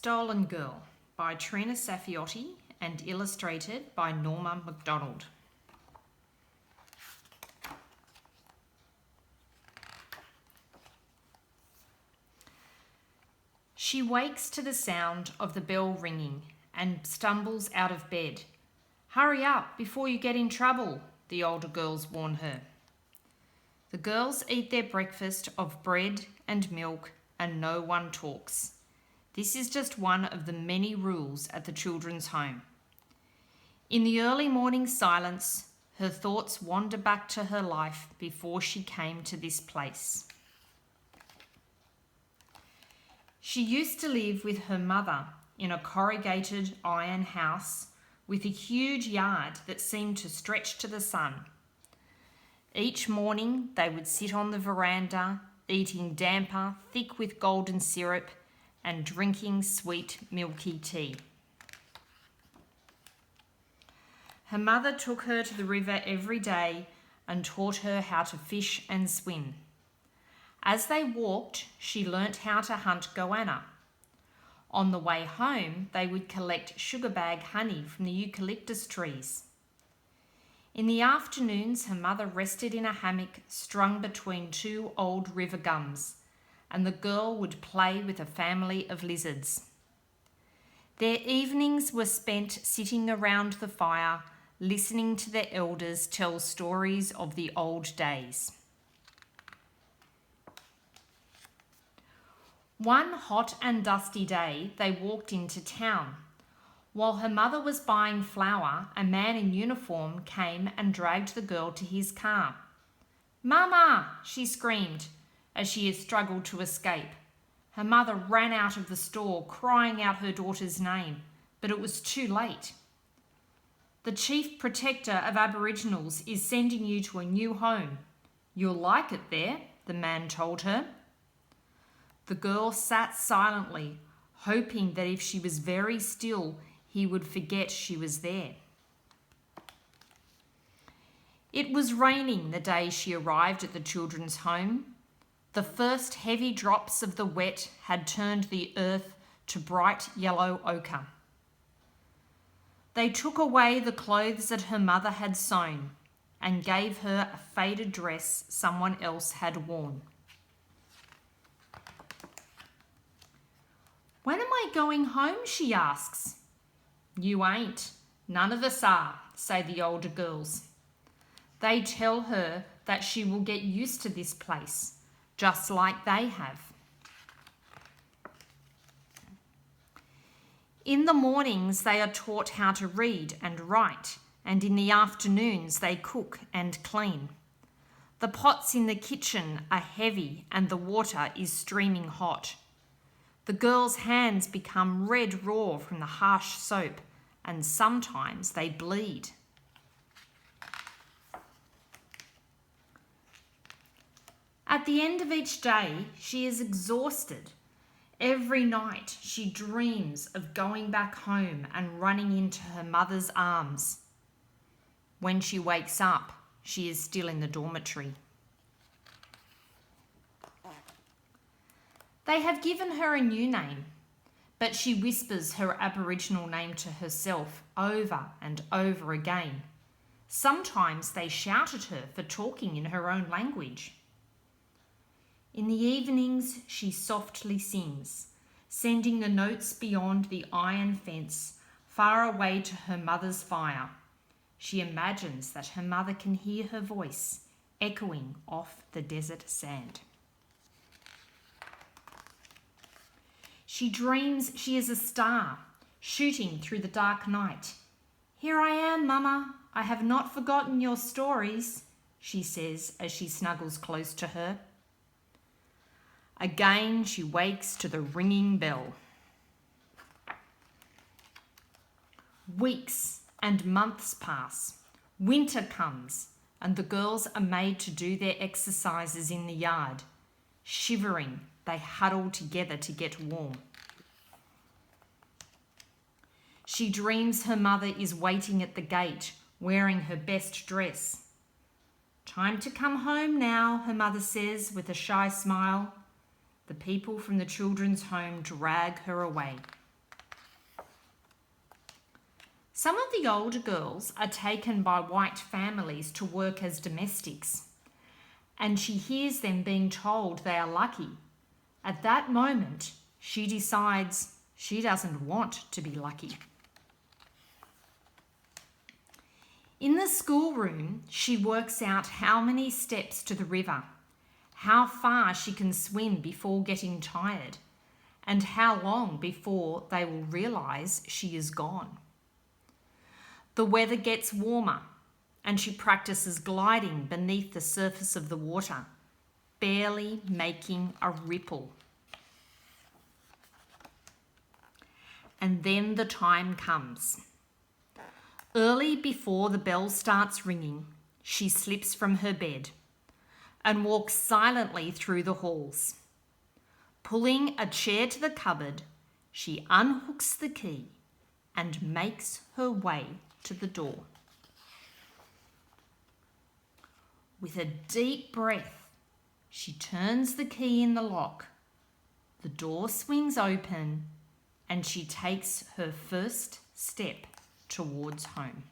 Stolen Girl by Trina Saffioti and illustrated by Norma MacDonald. She wakes to the sound of the bell ringing and stumbles out of bed. "Hurry up before you get in trouble," the older girls warn her. The girls eat their breakfast of bread and milk and no one talks. This is just one of the many rules at the children's home. In the early morning silence, her thoughts wander back to her life before she came to this place. She used to live with her mother in a corrugated iron house with a huge yard that seemed to stretch to the sun. Each morning they would sit on the veranda, eating damper thick with golden syrup and drinking sweet milky tea. Her mother took her to the river every day and taught her how to fish and swim. As they walked, she learnt how to hunt goanna. On the way home, they would collect sugar bag honey from the eucalyptus trees. In the afternoons, her mother rested in a hammock strung between two old river gums, and the girl would play with a family of lizards. Their evenings were spent sitting around the fire, listening to their elders tell stories of the old days. One hot and dusty day, they walked into town. While her mother was buying flour, a man in uniform came and dragged the girl to his car. "Mama!" she screamed as she struggled to escape. Her mother ran out of the store, crying out her daughter's name, but it was too late. "The Chief Protector of Aboriginals is sending you to a new home. You'll like it there," the man told her. The girl sat silently, hoping that if she was very still, he would forget she was there. It was raining the day she arrived at the children's home. The first heavy drops of the wet had turned the earth to bright yellow ochre. They took away the clothes that her mother had sewn and gave her a faded dress someone else had worn. "When am I going home?" she asks. "You ain't. None of us are," say the older girls. They tell her that she will get used to this place, just like they have. In the mornings, they are taught how to read and write, and in the afternoons, they cook and clean. The pots in the kitchen are heavy and the water is streaming hot. The girls' hands become red raw from the harsh soap, and sometimes they bleed. At the end of each day, she is exhausted. Every night, she dreams of going back home and running into her mother's arms. When she wakes up, she is still in the dormitory. They have given her a new name, but she whispers her Aboriginal name to herself over and over again. Sometimes they shout at her for talking in her own language. In the evenings, she softly sings, sending the notes beyond the iron fence, far away to her mother's fire. She imagines that her mother can hear her voice echoing off the desert sand. She dreams she is a star, shooting through the dark night. "Here I am, Mama. I have not forgotten your stories," she says as she snuggles close to her. Again, she wakes to the ringing bell. Weeks and months pass. Winter comes, and the girls are made to do their exercises in the yard. Shivering, they huddle together to get warm. She dreams her mother is waiting at the gate, wearing her best dress. "Time to come home now," her mother says with a shy smile. The people from the children's home drag her away. Some of the older girls are taken by white families to work as domestics, and she hears them being told they are lucky. At that moment, she decides she doesn't want to be lucky. In the schoolroom, she works out how many steps to the river, how far she can swim before getting tired, and how long before they will realise she is gone. The weather gets warmer, and she practices gliding beneath the surface of the water, barely making a ripple. And then the time comes. Early before the bell starts ringing, she slips from her bed and walks silently through the halls. Pulling a chair to the cupboard, she unhooks the key and makes her way to the door. With a deep breath, she turns the key in the lock. The door swings open and she takes her first step towards home.